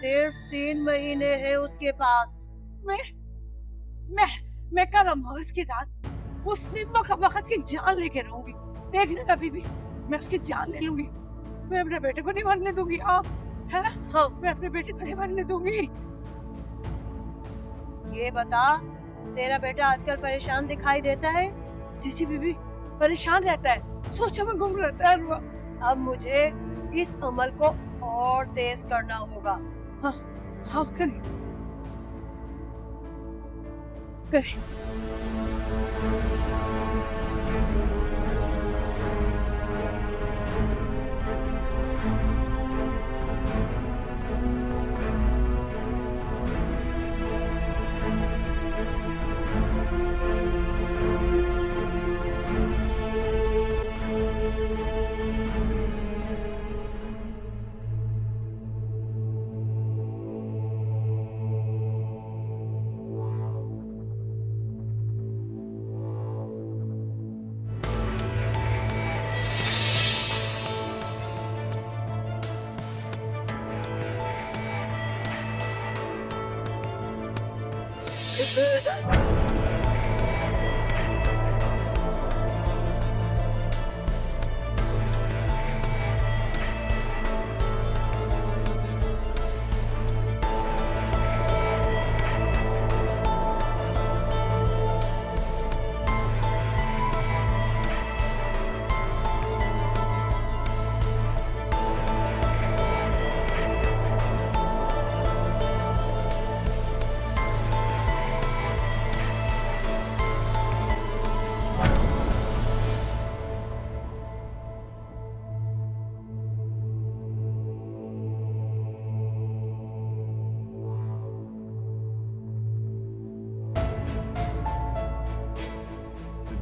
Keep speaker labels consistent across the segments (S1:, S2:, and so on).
S1: सिर्फ 3 महीने हैं उसके पास।
S2: मैं मैं मैं कल अमावस की रात उस निम्मा का वक्त की जान लेके रहूंगी। देख लेना बीबी, मैं उसकी जान ले लूंगी। मैं अपने बेटे को नहीं मरने दूंगी। हाँ, है ना?
S1: हाँ,
S2: मैं अपने बेटे को नहीं मरने दूंगी।
S1: ये बता, तेरा बेटा आजकल परेशान दिखाई देता है?
S2: जी जी बीबी, परेशान रहता है, सोचो में गुम रहता है हर वक्त।
S1: अब मुझे इस अमल को और तेज करना होगा।
S2: हाँ हाँ, करिए करिए।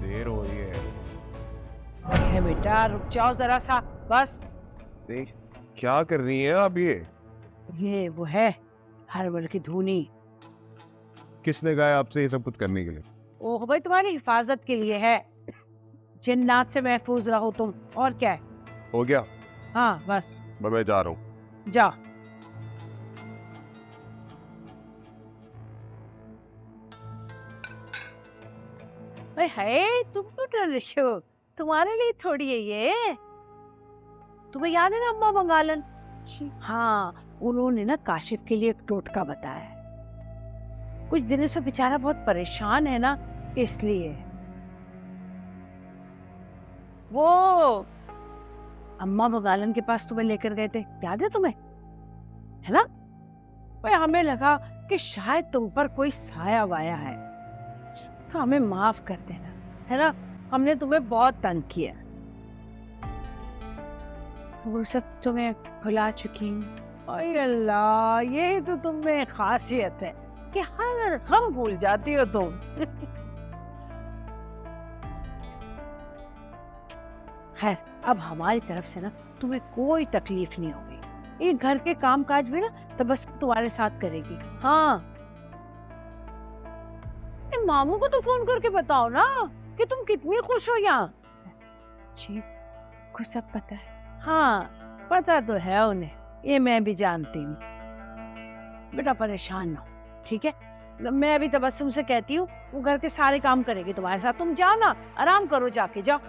S3: देर हो रही
S2: है बेटा, रुक जाओ जरा सा बस।
S3: है। क्या कर रही हैं आप
S2: ये वो है हरवल की धुनी।
S3: किसने कहा है आपसे ये सब कुछ करने के लिए?
S2: ओह भाई, तुम्हारी हिफाजत के लिए है। जिन्नात से महफूज रहो तुम, और क्या है।
S3: हो गया,
S2: हाँ बस,
S3: मैं जा रहा हूँ।
S2: जाओ। है तुम तो डर रहे हो, तुम्हारे लिए थोड़ी है ये। तुम्हें याद है ना अम्मा बंगालन? हाँ, उन्होंने ना काशिफ के लिए एक टोटका बताया है। कुछ दिनों से बेचारा बहुत परेशान है ना, इसलिए। वो अम्मा बंगालन के पास तुम्हें लेकर गए थे, याद है तुम्हें? है ना? भाई हमें लगा कि शायद तुम पर कोई साया वाया है, तो हमें माफ कर देना, है ना? हमने तुम्हें बहुत तंग किया।
S4: वो सब तो मैं भुला चुकी हूँ।
S2: ओए अल्लाह, ये तो तुम में खासियत है कि हर गम भूल जाती हो तुम। खैर, अब हमारी तरफ से ना तुम्हें कोई तकलीफ नहीं होगी। ये घर के काम काज भी ना तबस्सुम तुम्हारे साथ करेगी। हाँ, मामू को तो फोन करके बताओ ना कि तुम कितनी खुश हो यहाँ।
S4: जी को सब पता है।
S2: हाँ, पता तो है उन्हें, ये मैं भी जानती हूँ। बेटा परेशान ना हो, ठीक है? मैं अभी तबस्सुम से कहती हूँ, वो घर के सारे काम करेगी तुम्हारे साथ। तुम जाओ ना, आराम करो, जाके जाओ,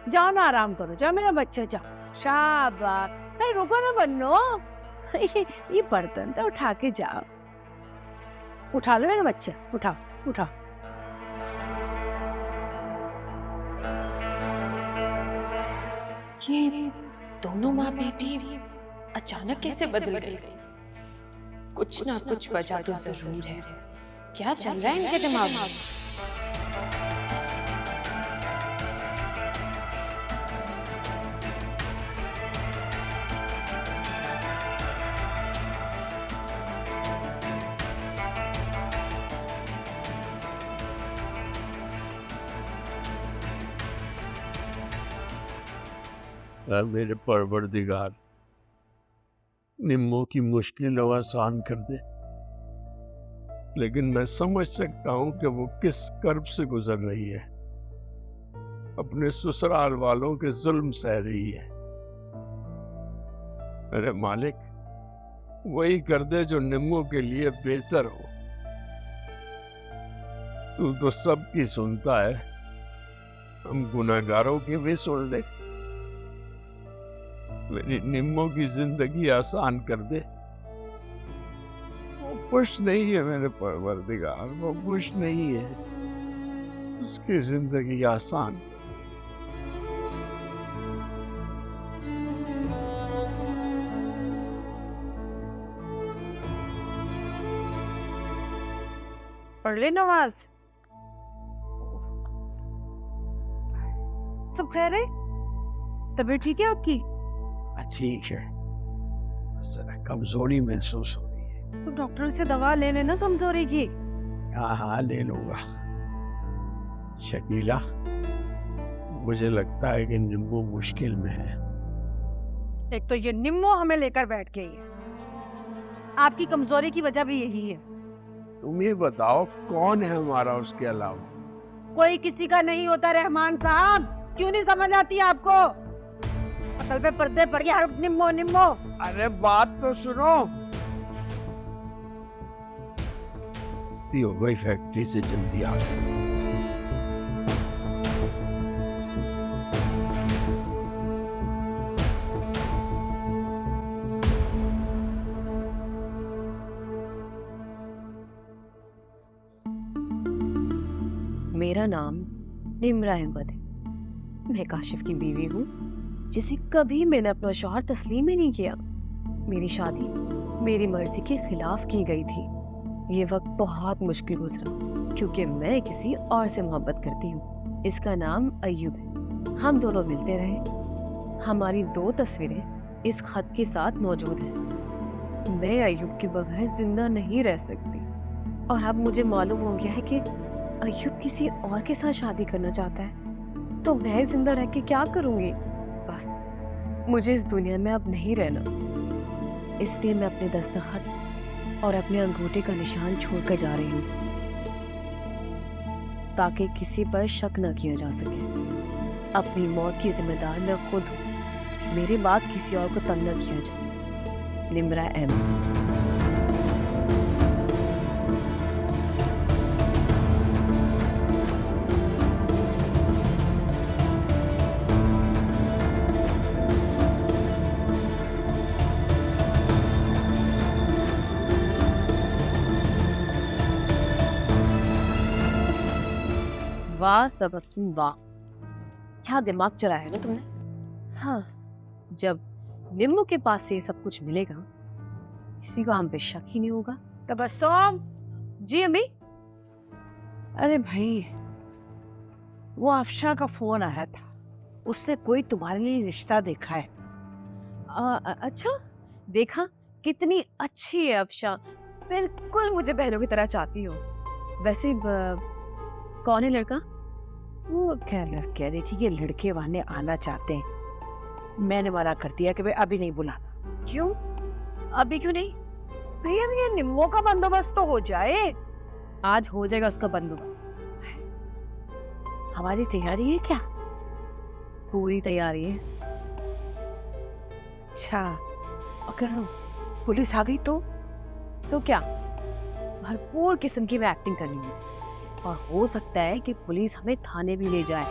S2: जाओ ना, आराम करो, जाओ मेरा बच्चा, जाओ। शाबाश। भाई रुको ना बन्नो। ये बर्तन तो उठा के जाओ। उठा लो मेरा बच्चा, उठाओ उठाओ।
S4: ये दोनों माँ बेटी अचानक कैसे बदल गई? कुछ ना कुछ वजह तो जरूर है। क्या चल रहा है इनके दिमाग में?
S5: मेरे परवरदिगार, निम्मो की मुश्किल आसान कर दे। लेकिन मैं समझ सकता हूं कि वो किस कर्ब से गुजर रही है। अपने ससुराल वालों के जुल्म सह रही है। मेरे मालिक, वही कर दे जो निम्मो के लिए बेहतर हो। तू तो सबकी सुनता है, हम गुनाहगारों की भी सुन ले। मेरी निम्मो की जिंदगी आसान कर दे।
S3: वो खुश नहीं है मेरे परवरदिगार, वो खुश नहीं है।
S5: उसकी जिंदगी आसान।
S2: पढ़ ले नमाज। सब खैर है? तबीयत ठीक है आपकी?
S5: ठीक है, बस कमजोरी महसूस हो रही है।
S2: तो डॉक्टर से दवा ले लेना कमजोरी की।
S5: हाँ हाँ, ले लूंगा। शकीला, मुझे लगता है कि निम्बू मुश्किल में है।
S2: एक तो ये निम्मो हमें लेकर बैठ गई है, आपकी कमजोरी की वजह भी यही है।
S5: तुम ये बताओ, कौन है हमारा उसके अलावा?
S2: कोई किसी का नहीं होता रहमान साहब, क्यों नहीं समझ आती आपको? अकल पे पर्दे पड़ गए, हर निम्मो निम्मो।
S5: अरे बात तो सुनो। हो गई फैक्ट्री से जल्दी आ गई।
S6: मेरा नाम निम्रा अहमद है। मैं काशिफ की बीवी हूँ, जिसे कभी मैंने अपना शौहर तस्लीम ही नहीं किया। मेरी शादी मेरी मर्जी के खिलाफ की गई थी। ये वक्त बहुत मुश्किल गुजरा क्योंकि मैं किसी और से मोहब्बत करती हूँ। इसका नाम अय्यूब है। हम दोनों मिलते रहे। हमारी 2 तस्वीरें इस खत के साथ मौजूद हैं। मैं अय्यूब के बगैर जिंदा नहीं रह सकती और अब मुझे मालूम हो गया है कि अय्यूब किसी और के साथ शादी करना चाहता है, तो मैं जिंदा रह के क्या करूंगी? बस मुझे इस दुनिया में अब नहीं रहना, इसलिए मैं अपने दस्तखत और अपने अंगूठे का निशान छोड़कर जा रही हूँ, ताकि किसी पर शक न किया जा सके। अपनी मौत की जिम्मेदार मैं खुद हूँ। मेरे बाद किसी और को तंग न किया जाए। निम्रा अहमद। वाह तबस्सुम वाह, क्या दिमाग चलाया है ना तुमने। हाँ, जब निम्मू के पास से ये सब कुछ मिलेगा, किसी को हम पे शक ही नहीं होगा।
S2: तबस्सुम।
S6: जी अम्मी।
S2: अरे भाई, वो अफशा का फोन आया था, उसने कोई तुम्हारे लिए रिश्ता देखा है।
S6: अच्छा, देखा? कितनी अच्छी है अफशा, बिल्कुल मुझे बहनों की तरह चाहती हो। वैसे कौन है लड़का?
S2: वो क्या कह रही थी कि लड़के वाले आना चाहते हैं। मैंने मना कर दिया कि भाई अभी नहीं बुलाना।
S6: क्यों? अभी क्यों नहीं?
S2: भैया ये निम्मो का बंदोबस्त तो हो जाए।
S6: आज हो जाएगा उसका बंदोबस्त।
S2: हमारी तैयारी है क्या?
S6: पूरी तैयारी है।
S2: अच्छा, अगर पुलिस आ गई तो
S6: क्या? भरपूर किस्म की मैं एक्टिंग करनी है और हो सकता है कि पुलिस हमें थाने भी ले जाए।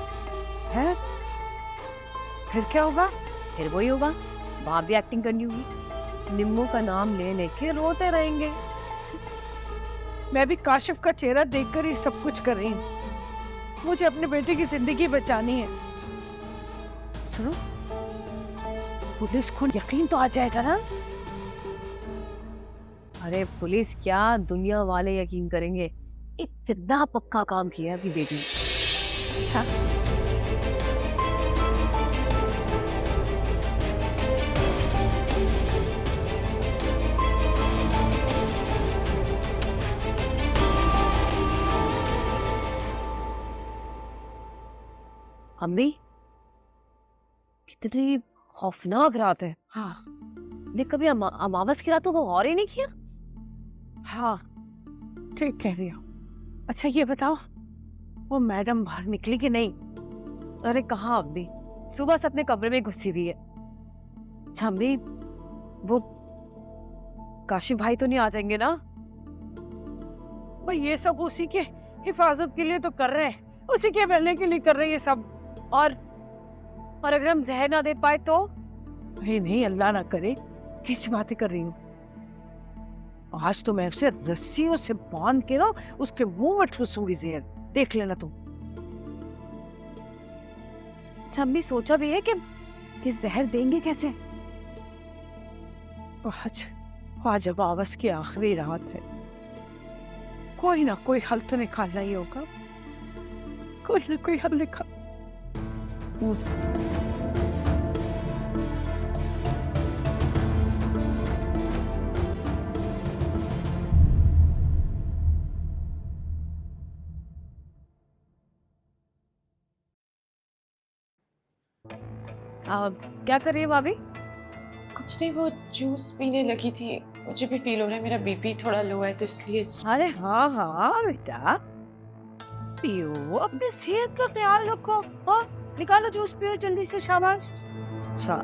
S2: है? फिर क्या होगा?
S6: फिर वही होगा, वहां भी एक्टिंग करनी होगी। निम्मो का नाम लेने के रोते रहेंगे।
S2: मैं भी काशिफ का चेहरा देखकर ये सब कुछ कर रही हूँ। मुझे अपने बेटे की जिंदगी बचानी है। सुनो, पुलिस को यकीन तो आ जाएगा ना?
S6: अरे पुलिस क्या, दुनिया वाले यकीन करेंगे। इतना पक्का काम किया है अभी बेटी ने।
S2: अच्छा,
S6: अम्मी, कितनी खौफनाक रात है।
S2: हाँ
S6: ने कभी अमावस की रातों को गौर ही नहीं किया।
S2: हाँ, ठीक कह रही हो। अच्छा ये बताओ, वो मैडम बाहर निकली कि नहीं?
S6: अरे कहाँ अम्मी, सुबह से अपने कमरे में घुसी हुई है। अच्छा अम्मी, वो काशिफ भाई तो नहीं आ जाएंगे ना?
S2: भाई ये सब उसी के हिफाजत के लिए तो कर रहे हैं, उसी के भले के लिए कर रहे हैं ये सब।
S6: और अगर हम जहर ना दे पाए तो?
S2: भाई नहीं, अल्लाह ना करे, कैसी बातें कर रही हूँ। आज तो मैं उसे रस्सियों से बांध के ना उसके मुंह में ठूसूंगी जहर, देख लेना तुम।
S6: अच्छा हमने सोचा भी है कि जहर देंगे कैसे?
S2: आज अब आवाज की आखिरी रात है, कोई ना कोई हल तो निकालना ही होगा, कोई ना कोई हल निकाल।
S6: क्या कर रही है भाभी?
S4: कुछ नहीं, वो जूस पीने लगी थी। मुझे भी फील हो रहा है मेरा बीपी थोड़ा लो है, तो इसलिए।
S2: अरे हाँ हाँ बेटा, पियो, अपने सेहत का ख्याल रखो। हाँ निकालो जूस, पियो जल्दी से, शाबाश। अच्छा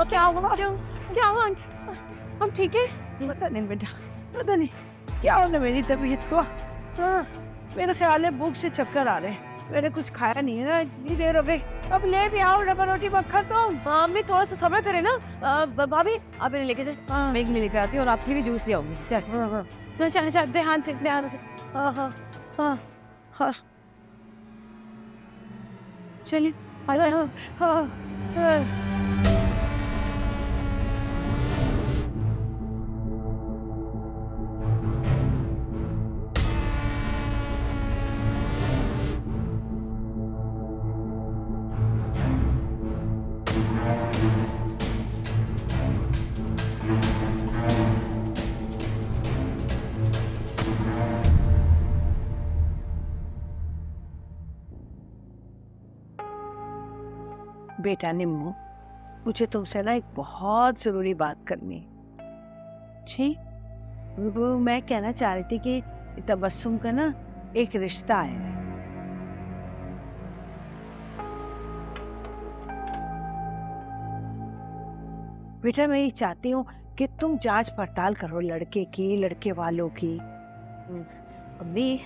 S6: क्या हुआ? क्या हुआ? हम ठीक है?
S2: पता नहीं बेटा, पता नहीं क्या होना मेरी तबीयत को। हाँ, मेरा ख्याल है भूख से चक्कर आ रहे हैं, मैंने कुछ खाया नहीं है ना, इतनी देर हो गई। अब ले भी आओ डबल रोटी मक्खन तुम।
S6: हाँ अम्मी थोड़ा सा सब्र करें ना। भाभी आप इन्हें लेके जाए,
S2: हाँ
S6: मैं इन्हें लेकर आती हूँ और आपके भी जूस ले आऊंगी। चल
S2: हाँ
S6: चल चल, ध्यान से ध्यान से।
S2: हाँ हाँ हाँ हाँ
S6: चलिए
S2: हाँ हाँ हाँ। बेटा निम्मू, मुझे तुमसे ना एक बहुत जरूरी बात करनी है।
S6: जी?
S2: वो मैं कहना चाह रही थी कि तबस्सुम का ना एक रिश्ता आया है। बेटा मैं ये चाहती हूँ कि तुम जांच पड़ताल करो लड़के की, लड़के वालों की।
S6: अम्मी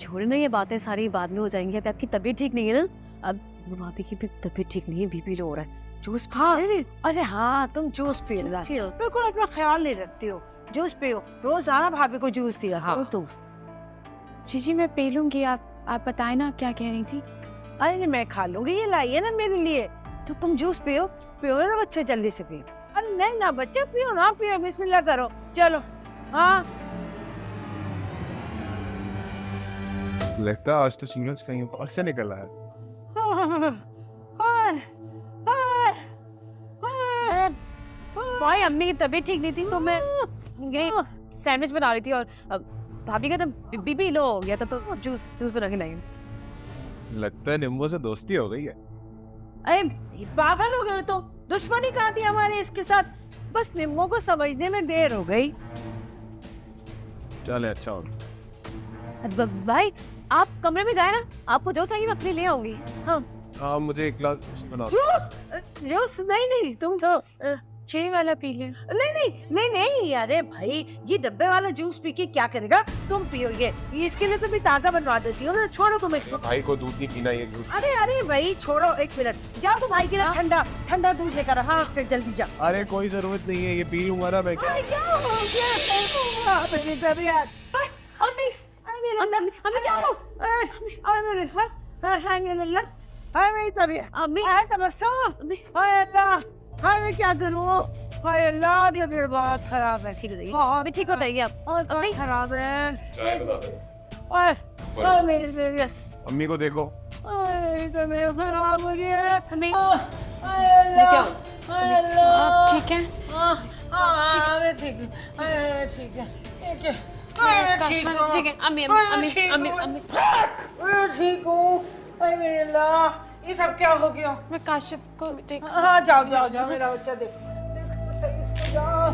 S6: छोड़े ना ये बातें सारी, बाद में हो जाएंगी। अभी आपकी तबीयत ठीक नहीं है ना? अब भाभी की भी तबीयत ठीक नहीं है, बीपी लो हो रहा है। जूस
S2: हाँ अरे हाँ, तुम जूस पीना, बिल्कुल अपना ख्याल नहीं रखती हो। जूस पियो, रोजाना भाभी को जूस दिया करो तुम।
S4: जी मैं पी लूंगी। आप बताएं ना क्या कह रही थी।
S2: अरे मैं खा लूंगी, ये लाइए ना मेरे लिए। तो तुम जूस पियो, पियो ना बच्चे, जल्दी से पियो। अरे नहीं ना बच्चे, पियो ना, पियो, बिस्मिल्लाह करो, चलो। हाँ
S3: लगता है आज तो सूरज कहीं और से निकला है।
S6: भाई अम्मी की तबीयत ठीक नहीं थी तो मैं यही सैंडविच बना रही थी और भाभी का तो बीपी लो हो गया था तो जूस बना के लाई।
S3: लगता है निम्बू से दोस्ती हो गई है।
S2: अरे पागल हो गए तो, दुश्मनी कहाँ थी हमारे इसके साथ, बस निम्मो को समझने में देर हो गई।
S3: चले अच्छा हो।
S6: भाई आप कमरे में जाए ना, आपको जो चाहिए मैं अपने ले आऊंगी।
S3: हाँ मुझे एक गिलास बना।
S2: जूस नहीं तुम तो
S4: चीनी वाला पी ले।
S2: नहीं अरे भाई ये डब्बे वाला जूस पी के क्या करेगा, तुम पियो ये इसके लिए तो मैं ताजा बनवा देती हूँ ना, छोड़ो तुम इसको।
S3: भाई को दूध नहीं पीना ये जूस।
S2: अरे भाई छोड़ो, एक मिनट जाओ तो भाई के लिए ठंडा दूध लेकर। हाँ इससे जल्दी जाओ।
S3: अरे कोई जरूरत नहीं है, ये पी लूंगा ना मैं।
S2: क्या करूँ, अल्लाह ये मेरी बात खराब है।
S6: ठीक हो जाएगी, ठीक हो जाएगी आप।
S2: अम्मी खराब है।
S3: चाय बना दे।
S2: मेरी
S3: अम्मी को देखो।
S2: खराब हो गई है।
S4: आप ठीक हैं?
S2: मैं ठीक है, ठीक है।
S4: ठीक है अम्मी
S2: ठीक हूँ। मेरे अल्लाह, ये सब क्या हो गया?
S4: मैं काशिफ को देख।
S2: हाँ जाओ मेरा बच्चा देखो सही इसको, जाओ।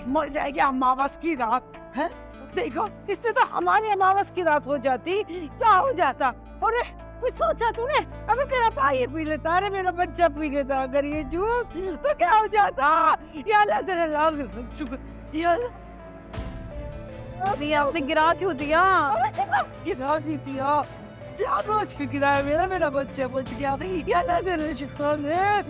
S2: मर जाएगी अमावस की रात है, देखो, इससे तो हमारी अमावस की रात हो जाती, क्या हो जाता। और कुछ सोचा तूने? अगर तेरा भाई ये पी लेता, अरे मेरा बच्चा पी लेता अगर ये जूस, तो क्या हो जाता? या अल्लाह तेरा लाख शुक्र, या
S6: अभी आपने गिरा क्यों दिया?
S2: अल्लाह गिरा नहीं दिया, जानबूझ के गिराया, मेरा बच्चा बच गया। या अल्लाह तेरा शुक्र है।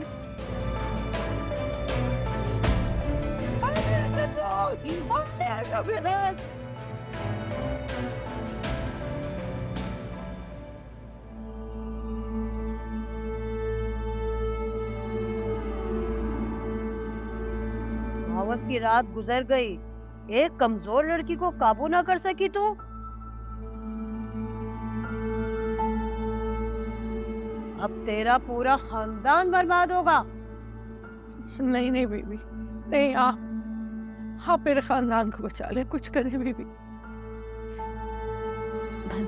S1: अमावस की रात गुजर गई, एक कमजोर लड़की को काबू ना कर सकी तो अब तेरा पूरा खानदान बर्बाद होगा।
S2: नहीं नहीं बीबी, नहीं, आप मेरे खानदान को बचा ले, कुछ करे बीबी।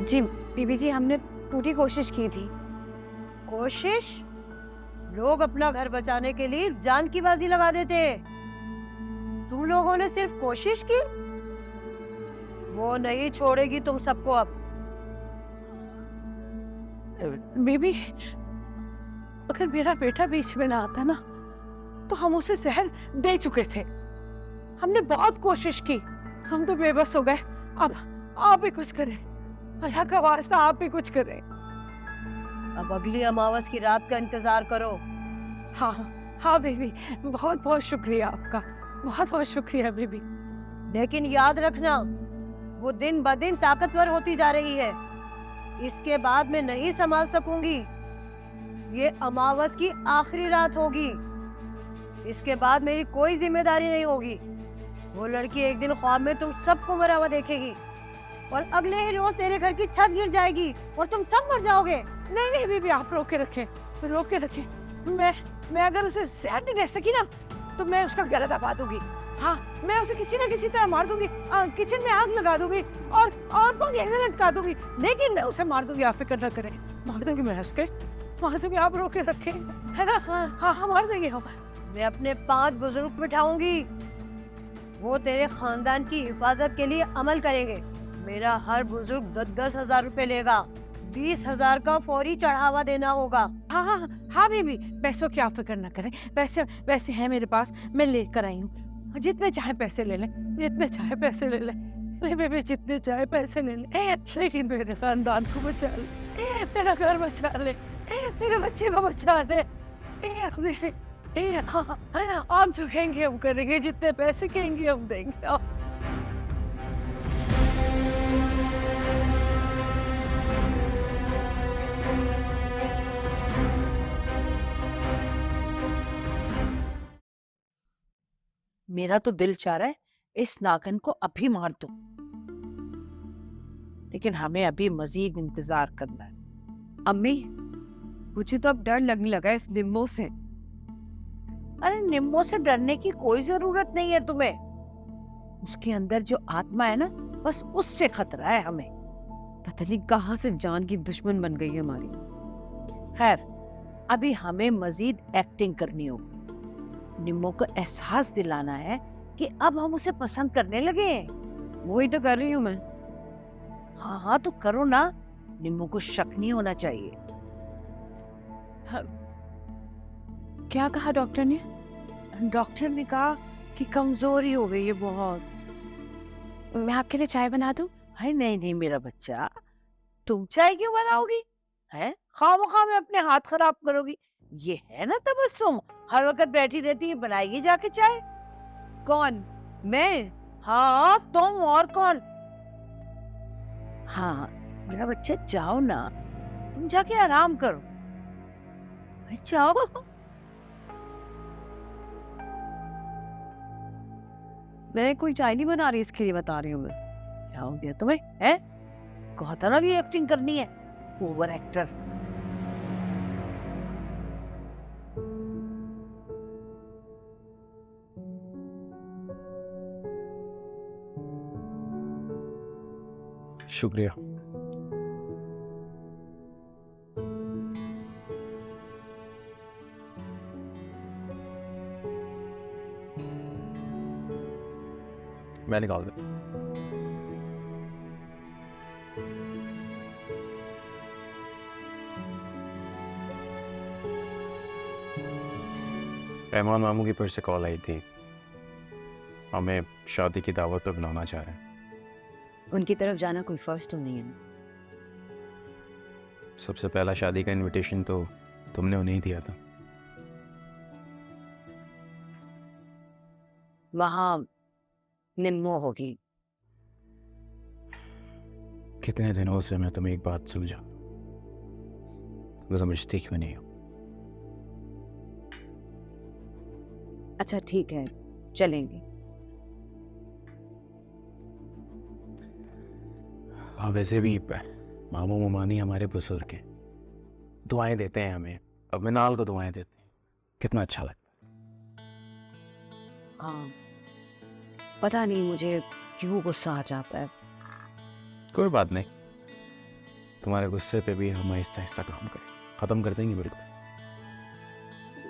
S6: जी बीबी जी, हमने पूरी कोशिश की थी।
S1: कोशिश? लोग अपना घर बचाने के लिए जान की बाजी लगा देते हैं, तुम लोगों ने सिर्फ कोशिश की। वो नहीं छोड़ेगी तुम सबको अब।
S2: बीबी, अगर मेरा बेटा बीच में ना आता ना, तो हम उसे जहर दे चुके थे। हमने बहुत कोशिश की, हम तो बेबस हो गए। अब आप ही कुछ करें, अल्लाह का वास्ता आप ही कुछ करें।
S1: अब अगली अमावस की रात का इंतजार करो।
S2: हाँ हाँ बीबी, बहुत बहुत शुक्रिया आपका, बहुत बहुत शुक्रिया बीबी।
S1: लेकिन याद रखना, वो दिन ब दिन ताकतवर होती जा रही है। इसके बाद मैं नहीं संभाल सकूंगी। ये अमावस की आखिरी रात होगी, इसके बाद मेरी कोई जिम्मेदारी नहीं होगी। वो लड़की एक दिन ख्वाब में तुम सबको मरा हुआ देखेगी, और अगले ही रोज तेरे घर की छत गिर जाएगी और तुम सब मर जाओगे।
S2: नहीं नहीं बीबी, आप रोके रखें, रोके रखें। मैं अगर उसे जहर नहीं दे सकी ना, तो मैं उसका गला दबा दूंगी। हाँ, मैं उसे किसी ना किसी तरह मार दूंगी, किचन में आग लगा दूंगी और पंखे से लटका दूंगी, लेकिन मैं उसे मार दूंगी। आप फिक्र न करें, मार दूंगी, मैं उसके मार दूंगी। आप रोके रखें, है ना? हाँ, मार देंगे हम।
S1: मैं अपने 5 बुजुर्ग बिठाऊंगी, वो तेरे खानदान की हिफाजत के लिए अमल करेंगे। मेरा हर बुजुर्ग 10-10 हजार रुपए लेगा, 20,000 का फौरी चढ़ावा देना होगा।
S2: हाँ बीबी, पैसों की आप फिक्र न करें, पैसे हैं मेरे पास, मैं लेकर आई हूँ। जितने चाहे पैसे ले लें, जितने चाहे पैसे ले लें, बेबी जितने चाहे पैसे ले लें, लेकिन मेरे खानदान को बचा ले, मेरा घर बचा ले, मेरे बच्चे को बचा ले। हाँ, आप जो कहेंगे हम करेंगे, जितने पैसे कहेंगे हम देंगे। मेरा तो दिल चाह रहा है इस नागन को अभी मार दूं, लेकिन हमें अभी मजीद इंतजार करना है।
S6: अम्मी, मुझे तो अब डर लगने लगा है इस निम्बो से।
S2: अरे निम्बो से डरने की कोई जरूरत नहीं है तुम्हें, उसके अंदर जो आत्मा है ना, बस उससे खतरा है हमें।
S6: पता नहीं कहाँ से जान की दुश्मन बन गई है हमारी।
S2: खैर, अभी हमें मजीद एक्टिंग करनी होगी। निम्बो को एहसास दिलाना है कि अब हम उसे पसंद करने लगे हैं।
S6: वही तो कर रही हूँ मैं।
S2: हाँ, तो करो ना, निम्बो को शक नहीं होना चाहिए।
S4: क्या कहा डॉक्टर ने?
S2: डॉक्टर ने कहा कि कमजोरी हो गई है बहुत।
S4: मैं आपके लिए चाय बना दूं?
S2: है नहीं मेरा बच्चा, तुम चाय क्यों बनाओगी? हैं, खामखा में अपने हाथ खराब करोगी। ये है ना तबस्सुम, हर वक्त बैठी रहती है, बनाएगी जाके चाय।
S6: कौन? मैं?
S2: हाँ, तुम और कौन? हाँ मेरा बच्चा, जाओ ना, तुम जाके आराम करो, जाओ।
S6: मैं कोई चाय नहीं बना रही, इसके लिए बता रही हूँ मैं।
S2: क्या हो गया तुम्हें? हैं, कहा था ना भी एक्टिंग करनी है, ओवर एक्टर।
S3: शुक्रिया। मैं निकाल दूँ।
S7: रहमान मामू की फिर से कॉल आई थी, हमें शादी की दावत पर बुलाना चाह रहे हैं।
S6: उनकी तरफ जाना कोई फर्ज तो नहीं है ना?
S7: सबसे पहला शादी का इनविटेशन तो तुमने उन्हें ही दिया था।
S6: वहां निम्मो होगी।
S7: कितने दिनों से मैं तुम्हें एक बात समझा, तुम समझती क्यों नहीं हो?
S6: अच्छा ठीक है, चलेंगे।
S7: हाँ, वैसे भी मामू मामानी हमारे बुजुर्ग हैं, दुआएं देते हैं हमें, अब मिनाल को दुआएं देते हैं, कितना अच्छा लगता है।
S6: हाँ, पता नहीं मुझे क्यों गुस्सा आ जाता है।
S7: कोई बात नहीं, तुम्हारे गुस्से पे भी हम आहिस्ता आहिस्ता काम करें, खत्म कर देंगे बिल्कुल।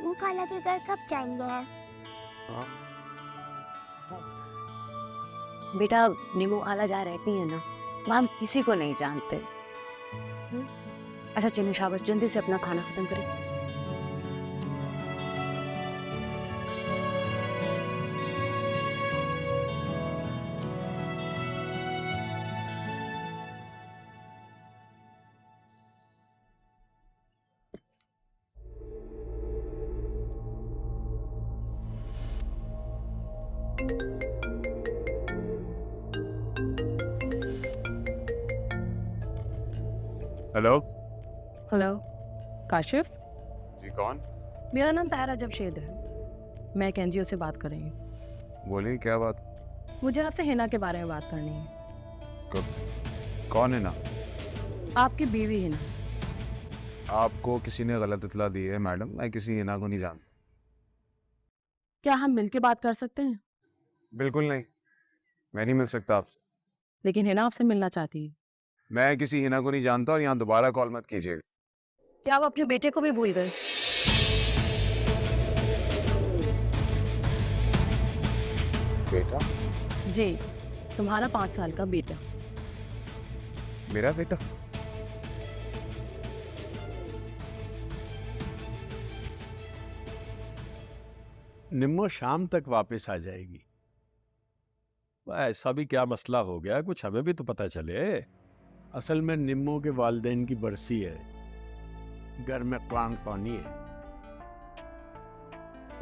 S8: वो खाला के घर कब जाएंगे?
S6: बेटा निम्मो खाला जहाँ रहती है ना, वहाँ हम किसी को नहीं जानते। अच्छा चलिए शाबाश, जल्दी से अपना खाना खत्म करें।
S3: हेलो
S9: हेलो काशिफ,
S3: जी, कौन?
S9: मेरा नाम तायरा जमशेद है। मैं एक एनजीओ से बात कर रही हूँ।
S3: बोलिए, क्या बात?
S9: मुझे आपसे हिना के बारे में बात करनी है।
S3: कौन है ना?
S9: आपकी बीवी हिना।
S3: आपको किसी ने गलत इत्तला दी है मैडम, मैं किसी हिना को नहीं जानता।
S9: क्या हम मिलके बात कर सकते हैं?
S3: बिल्कुल नहीं, मैं नहीं मिल सकता आपसे।
S9: लेकिन हिना आपसे मिलना चाहती है।
S3: मैं किसी हिना को नहीं जानता और यहाँ दोबारा कॉल मत कीजिएगा।
S6: क्या आप अपने बेटे को भी भूल गए?
S3: बेटा?
S9: जी, तुम्हारा 5 साल का बेटा।
S3: मेरा बेटा?
S5: निम्मो शाम तक वापस आ जाएगी। ऐसा भी क्या मसला हो गया, कुछ हमें भी तो पता चले। असल में निम्मो के वालिदैन की बरसी है, घर में कुरान पानी है।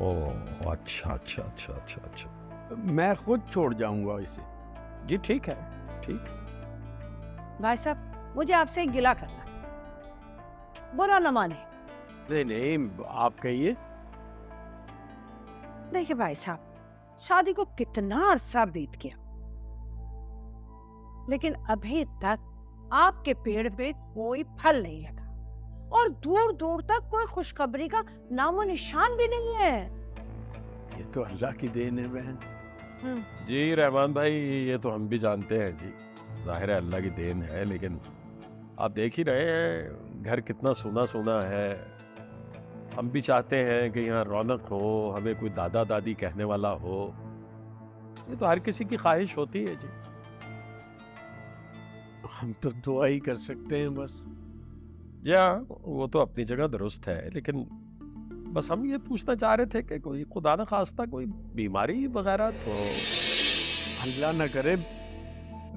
S5: ओह अच्छा अच्छा अच्छा अच्छा अच्छा, मैं खुद छोड़ जाऊंगा इसे। जी ठीक है, ठीक।
S2: भाई साहब मुझे आपसे एक गिला करना, बुरा न माने।
S5: नहीं नहीं, आप कहिए।
S2: देखिए भाई साहब, शादी को कितना अरसा बीत गया, लेकिन अभी तक आपके पेड़ पे कोई फल नहीं लगा और दूर दूर तक कोई खुशखबरी का नामो निशान भी नहीं है।
S5: ये तो अल्लाह की देन है बहन।
S10: जी रहमान भाई, ये तो हम भी जानते हैं जी, जाहिर है अल्लाह की देन है, लेकिन आप देख ही रहे हैं घर कितना सूना सूना है। हम भी चाहते हैं कि यहाँ रौनक हो, हमें कोई दादा दादी कहने वाला हो। ये तो हर किसी की ख्वाहिश होती है जी।
S5: हम तो दुआ ही कर सकते हैं बस।
S10: जी हाँ, वो तो अपनी जगह दुरुस्त है, लेकिन बस हम ये पूछना चाह रहे थे कि कोई खुदा न खास्ता कोई बीमारी वगैरह तो।
S5: अल्लाह न करे,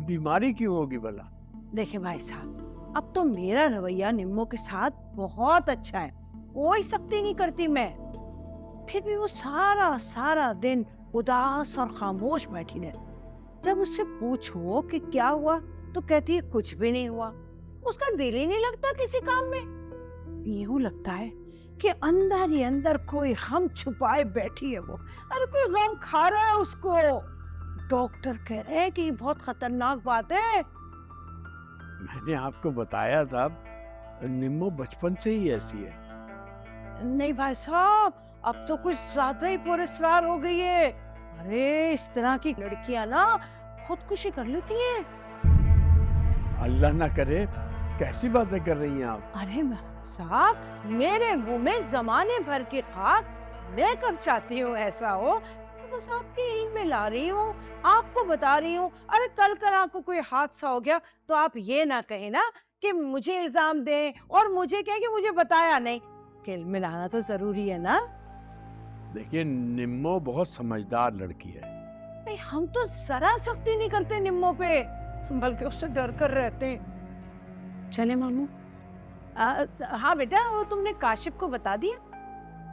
S5: बीमारी क्यों होगी भला?
S2: देखिए भाई साहब, अब तो मेरा रवैया निम्मो के साथ बहुत अच्छा है, कोई सख्ती नहीं करती मैं। फिर भी वो सारा सारा दिन उदास और खामोश बैठी रहती। जब उससे पूछो कि क्या हुआ तो कहती है कुछ भी नहीं हुआ। उसका दिल ही नहीं लगता किसी काम में। यूं लगता है कि अंदर ही अंदर कोई गम छुपाए बैठी है वो। अरे कोई गम खा रहा है उसको। डॉक्टर कह रहे हैं कि ये बहुत खतरनाक बात है।
S5: मैंने आपको बताया था, निम्मो बचपन से ही ऐसी है।
S2: नहीं भाई साहब, अब तो कुछ ज्यादा ही पुरस्कार हो गई है। अरे इस तरह की लड़कियां ना खुदकुशी कर लेती हैं।
S5: अल्लाह ना करे, कैसी बातें कर रही हैं आप?
S2: अरे साहब, मेरे मुंह में जमाने भर के खाक, मैं कब चाहती हूँ ऐसा हो। बस आपके इल्म में ला रही हूँ, आपको बता रही हूँ। अरे कल आपको कोई हादसा हो गया तो आप ये ना कहे ना कि मुझे इल्जाम दें और मुझे कहे कि मुझे बताया नहीं। किल मिलाना तो जरूरी है ना।
S5: देखिए निम्मो बहुत समझदार लड़की है।
S2: नहीं, हम तो जरा सख्ती नहीं करते निम्मो पे, बल्कि उससे डर कर रहते हैं।
S4: चले मामू?
S2: हाँ बेटा, वो तुमने काशिफ को बता दिया?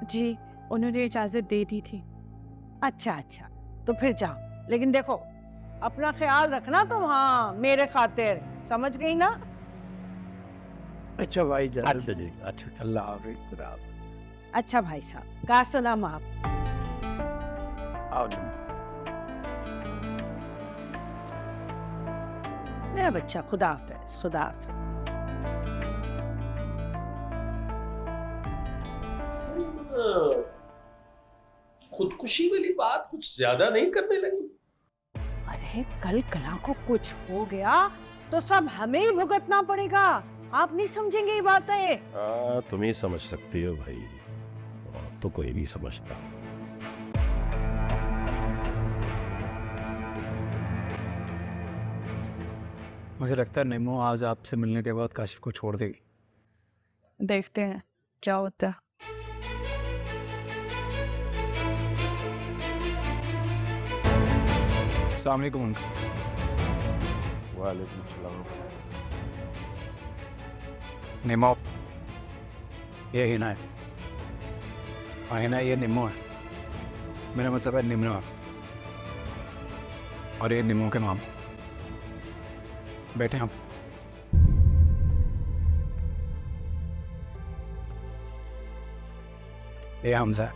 S4: जी, उन्होंने इजाजत दे दी थी।
S2: अच्छा अच्छा, तो फिर जाओ, लेकिन देखो अपना ख्याल रखना तुम। हाँ, मेरे खातिर, समझ गई ना?
S5: अच्छा भाई जान। अच्छा अल्लाह हाफिज। खुदा हाफिज।
S2: अच्छा भाई साहब, का सलाम आप।
S5: आओ निम्मो।
S2: मेरा बच्चा, खुदा हाफिज, खुदा हाफिज।
S11: खुदकुशी वाली बात कुछ ज्यादा नहीं करने लगी?
S2: अरे कल कला को कुछ हो गया तो सब हमें ही भुगतना पड़ेगा। आप नहीं समझेंगे ये बातें।
S10: तुम ही समझ सकती हो भाई, और तो कोई नहीं समझता।
S7: मुझे लगता है निम्मो आज आपसे मिलने के बाद काशिफ को छोड़ देगी।
S9: देखते हैं क्या होता है।
S7: अस्सलाम वालेकुम अंकल।
S10: वालेकुम सलाम।
S7: निम्मो, ये हिना है और हिना ये निम्मो है। मेरा मतलब है निम्नो, और ये निम्मो के मामा। बैठे हम। ये हमजा है,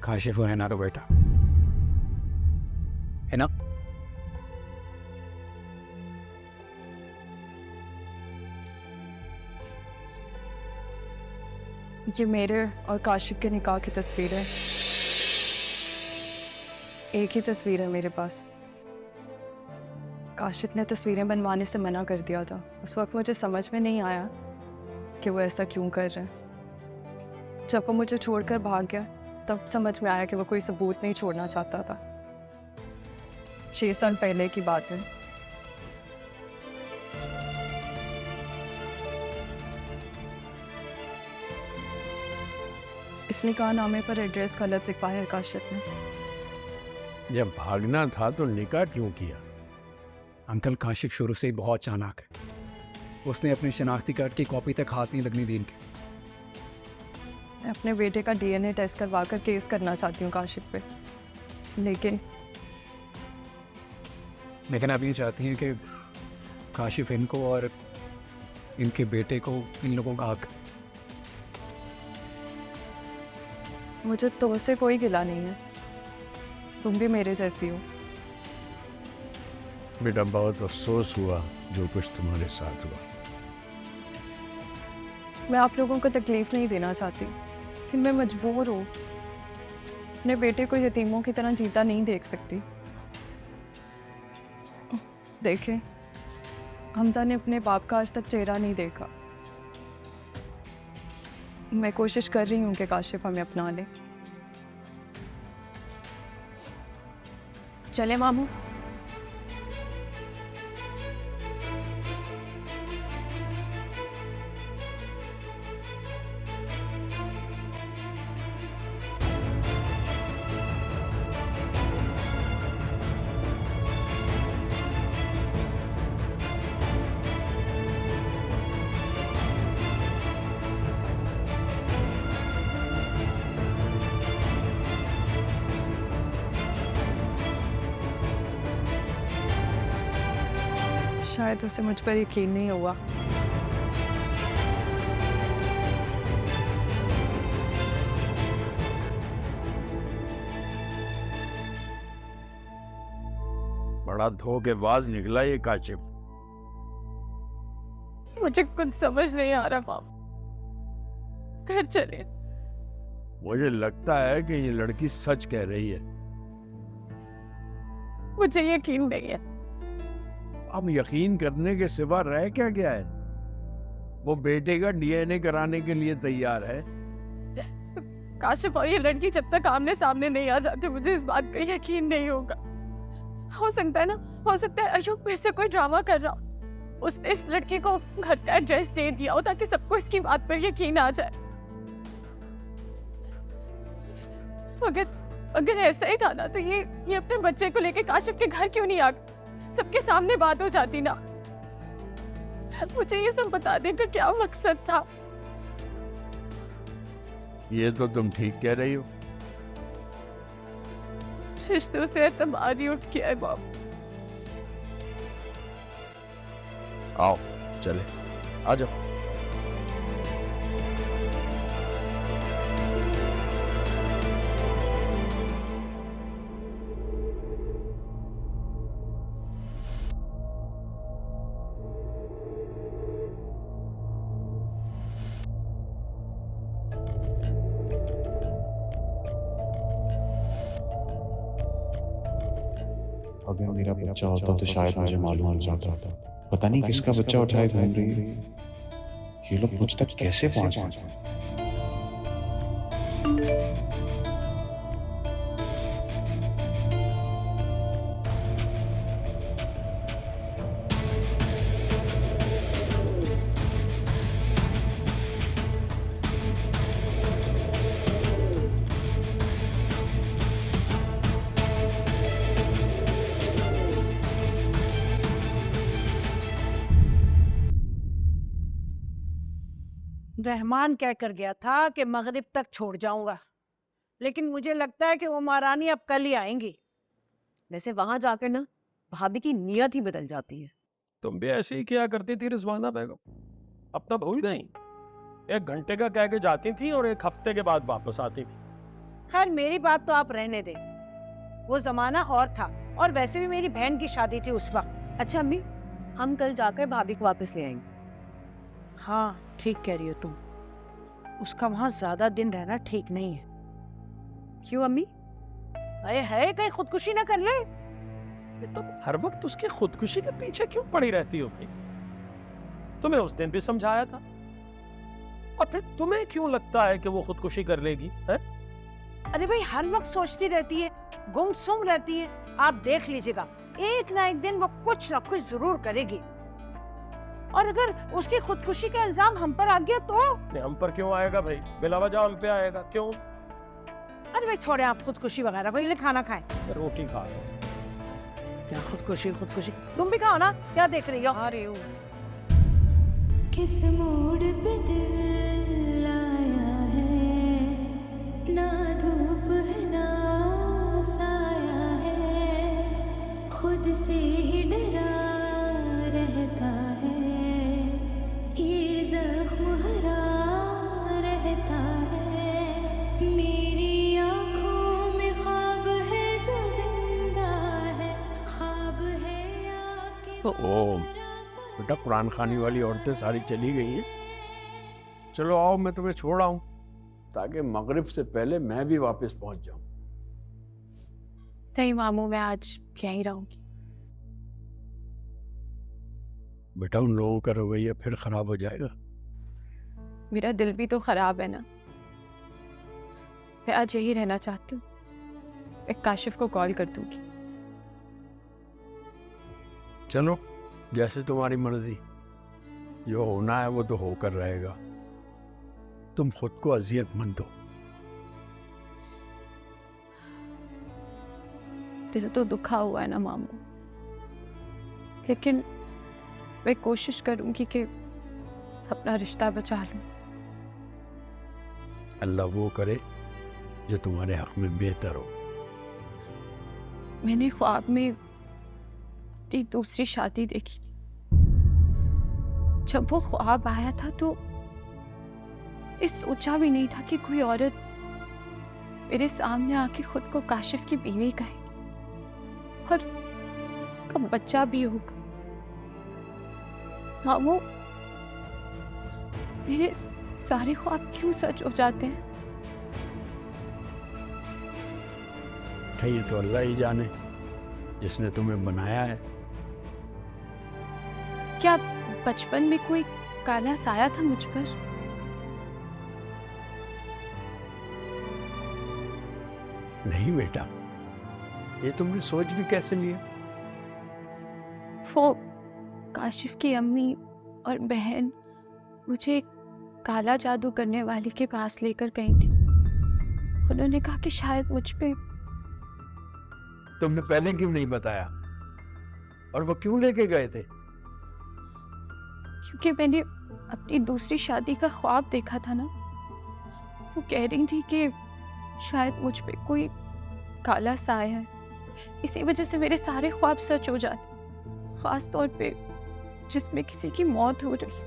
S7: काशिफ और हिना का बेटा। है ना?
S9: ये मेरे और काशिफ के निकाह की तस्वीर है। एक ही तस्वीर है मेरे पास। काशिफ ने तस्वीरें बनवाने से मना कर दिया था। उस वक्त मुझे समझ में नहीं आया कि वो ऐसा क्यों कर रहे हैं। जब वो मुझे छोड़कर भाग गया तब समझ में आया कि वो कोई सबूत नहीं छोड़ना चाहता था। 6 साल पहले की बात है। इस निकाहनामे पर एड्रेस गलत लिखवाया है काशिफ ने।
S5: जब भागना था तो निकाह क्यों किया?
S7: अंकल, काशिफ शुरू से ही बहुत चालाक है। उसने अपने शनाख्ती कार्ड की कॉपी तक हाथ नहीं लगने दी इनके।
S9: मैं अपने बेटे का DNA टेस्ट करवा कर केस करना चाहती हूँ काशिफ पे, लेकिन
S7: अब ये चाहती हैं कि काशिफ इनको और इनके बेटे को, इन लोगों का हक।
S9: मुझे तो से कोई गिला नहीं है। तुम भी मेरे जैसी हो।
S5: बेटा बहुत अफसोस हुआ जो कुछ तुम्हारे साथ हुआ।
S9: मैं आप लोगों को तकलीफ नहीं देना चाहती, लेकिन मैं मजबूर हूँ। अपने बेटे को यतीमों की तरह जीता नहीं देख सकती। देखें, हमजा ने अपने बाप का आज तक चेहरा नहीं देखा। मैं कोशिश कर रही हूँ कि काशिफ हमें अपना ले। चले मामू। शायद उसे मुझ पर यकीन नहीं हुआ।
S5: बड़ा धोखेबाज निकला ये काशिफ।
S9: मुझे कुछ समझ नहीं आ रहा माम। घर चले।
S5: मुझे लगता है कि ये लड़की सच कह रही है।
S9: मुझे यकीन नहीं है।
S5: अब यकीन करने के सिवा रह क्या गया है? वो बेटे का DNA कराने के लिए तैयार है।
S9: काशिफ और ये लड़की जब तक आमने सामने नहीं आ जाते मुझे इस बात का यकीन नहीं होगा। हो सकता है ना, हो सकता है अशोक फिर से कोई ड्रामा कर रहा हो। उसने इस लड़की को घर का एड्रेस दे दिया हो ताकि सबको इसकी बात पर यकीन आ जाए। अगर ऐसा ही था ना तो ये अपने बच्चे को लेके काशिफ के घर क्यों नहीं आ गई? सबके सामने बात हो जाती ना। मुझे ये सब बताने का क्या मकसद था?
S5: ये तो तुम ठीक कह रही हो।
S9: रिश्तों से एतबार ही उठ गया है बाप।
S5: आओ चले, आ जाओ।
S3: अगर मेरा बच्चा होता तो शायद मुझे मालूम हो जाता। पता नहीं किसका बच्चा उठाए घूम रही है। ये लोग मुझ तक कैसे पहुंच गए?
S2: रहमान कह कर गया था कि मगरिब तक छोड़ जाऊंगा, लेकिन मुझे लगता है कि वो महारानी अब कल ही आएंगी।
S6: वैसे वहां जाकर ना भाभी की नीयत ही बदल जाती है।
S10: तुम भी ऐसे ही किया करती थी रिजवाना बेगम, अपना भूल गई। 1 घंटे का कह के जाती थी और 1 हफ्ते के बाद वापस आती थी।
S2: खैर मेरी बात तो आप रहने दे, वो जमाना और था, और वैसे भी मेरी बहन की शादी थी उस वक्त।
S6: अच्छा अम्मी, हम कल जाकर भाभी को वापस ले आएंगे।
S2: हाँ ठीक कह रही हो तुम, उसका वहां ज्यादा दिन रहना ठीक नहीं है।
S6: क्यों अम्मी?
S2: अरे है कहीं खुदकुशी ना कर ले।
S10: ये तुम हर वक्त उसकी खुदकुशी के पीछे क्यों पड़ी रहती हो भाई? तुम्हें उस दिन भी समझाया था, और फिर तुम्हें क्यों लगता है कि वो खुदकुशी कर लेगी है?
S2: अरे भाई हर वक्त सोचती रहती है, गुमसुम रहती है। आप देख लीजिएगा एक ना एक दिन वो कुछ ना कुछ जरूर करेगी, और अगर उसकी खुदकुशी का इल्जाम हम पर आ गया तो?
S10: नहीं, हम पर क्यों आएगा भाई? बिला वजह हम पे आएगा क्यों?
S2: अरे भाई छोड़े आप खुदकुशी वगैरह, पहले खाना खाएं।
S10: रोटी खा लो।
S2: क्या खुदकुशी खुदकुशी, तुम भी खाओ ना, क्या देख रही हो?
S6: आ रही हूँ।
S12: किस मूड पे दिल आया है, ना धूप है ना साया है, खुद से ही डरा रहता है, ये जख्म हरा रहता है, मेरी आँखों में ख्वाब है जो जिंदा है, ख्वाब है आके
S5: ओ बेटा, कुरान खानी वाली औरतें सारी चली गई हैं। चलो आओ, मैं तुम्हें छोड़ आऊं, ताकि मगरिब से पहले मैं भी वापस पहुंच जाऊं।
S9: नहीं मामू, मैं आज यहीं रहूंगी।
S5: बेटा उन लोगों का रवैया फिर खराब हो जाएगा।
S9: मेरा दिल भी तो खराब है ना। मैं आज यही रहना चाहती हूँ। एक काशिफ को कॉल कर दूंगी।
S5: चलो जैसे तुम्हारी मर्जी, जो होना है वो तो होकर रहेगा। तुम खुद को अजियत मत दो।
S9: दिल तो दुखा हुआ है ना मामू, लेकिन मैं कोशिश करूंगी कि अपना रिश्ता बचा लूं।
S5: अल्लाह वो करे जो तुम्हारे हक में बेहतर हो।
S9: मैंने ख्वाब में अपनी दूसरी शादी देखी। जब वो ख्वाब आया था तो ये सोचा भी नहीं था कि कोई औरत मेरे सामने आके खुद को काशिफ की बीवी कहेगी और उसका बच्चा भी होगा। मामू, मेरे सारे ख्वाब क्यों सच हो जाते हैं?
S5: ये तो अल्लाह ही जाने, जिसने तुम्हें बनाया है।
S9: क्या बचपन में कोई काला साया था मुझ पर?
S5: नहीं बेटा, ये तुमने सोच भी कैसे लिया?
S9: वो काशिफ की अम्मी और बहन मुझे एक काला जादू करने वाली के पास लेकर गई थी
S4: उन्होंने कहा कि शायद मुझ पे
S5: तुमने पहले क्यों नहीं बताया? और वो क्यों लेके गए थे?
S4: क्योंकि मैंने अपनी दूसरी शादी का ख्वाब देखा था ना। वो कह रही थी कि शायद मुझ पे कोई काला साया है, इसी वजह से मेरे सारे ख्वाब सच हो जाते, खास तौर पे जिसमें किसी की मौत हो रही।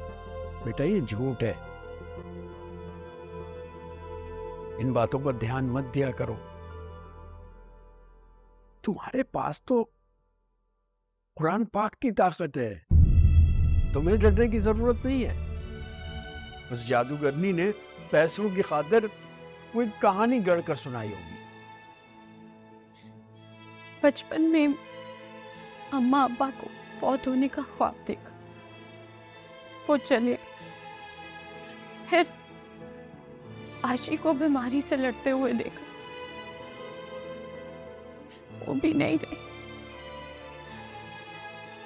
S5: बेटा ये झूठ है, इन बातों पर ध्यान मत दिया करो। तुम्हारे पास तो कुरान पाक की ताकत है, तुम्हें डरने की जरूरत नहीं है। उस जादूगरनी ने पैसों की खातिर कोई कहानी गढ़कर सुनाई होगी।
S4: बचपन में अम्मा अब्बा को फौत होने का ख्वाब देखा, वो चले। फिर आशी को बीमारी से लड़ते हुए देखा, वो भी नहीं रही।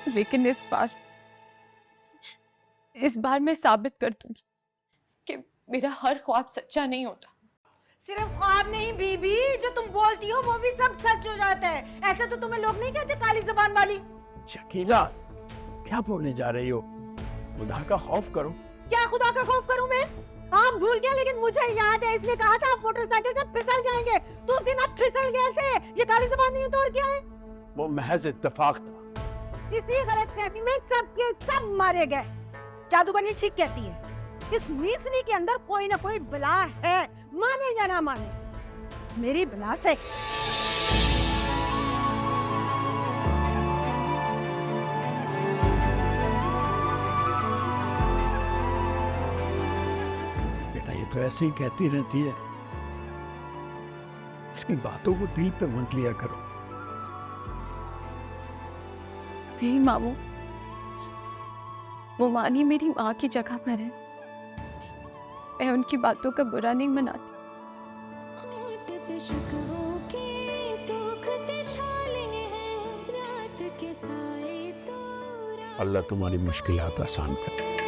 S4: लेकिन इस बार मैं साबित कर दूंगी कि मेरा हर ख्वाब सच्चा नहीं होता।
S1: सिर्फ ख्वाब नहीं बीबी, जो तुम बोलती हो वो भी सब सच हो जाता है। ऐसे तो तुम्हें लोग नहीं कहते काली जबान वाली।
S5: शकीला, क्या बोलने जा रही हो? खुदा का खौफ करो।
S1: क्या खुदा का खौफ करूं मैं? आप भूल गए, लेकिन मुझे याद है, इसने कहा था आप मोटरसाइकिल से फिसल जाएंगे, तो उस दिन आप फिसल गए थे। ये काली जबान नहीं है तो और क्या है?
S5: वो महज इत्तेफाक था।
S1: इसी गलतफहमी में सबके सब मारे गए। जादूगरनी ठीक कहती है, इस मीसनी के अंदर कोई ना कोई बला है, माने या ना माने। मेरी बला से
S5: बेटा ये तो ऐसे ही कहती रहती है, इसकी बातों को दिल पे मत लिया करो।
S4: नहीं मामू, मोमानी मेरी माँ की जगह पर है, मैं उनकी बातों का बुरा नहीं मनाती।
S12: होठ पे शुक्रों के सूखते छाले हैं, रात के साए तो
S5: अल्लाह तुम्हारी मुश्किलात आसान करे।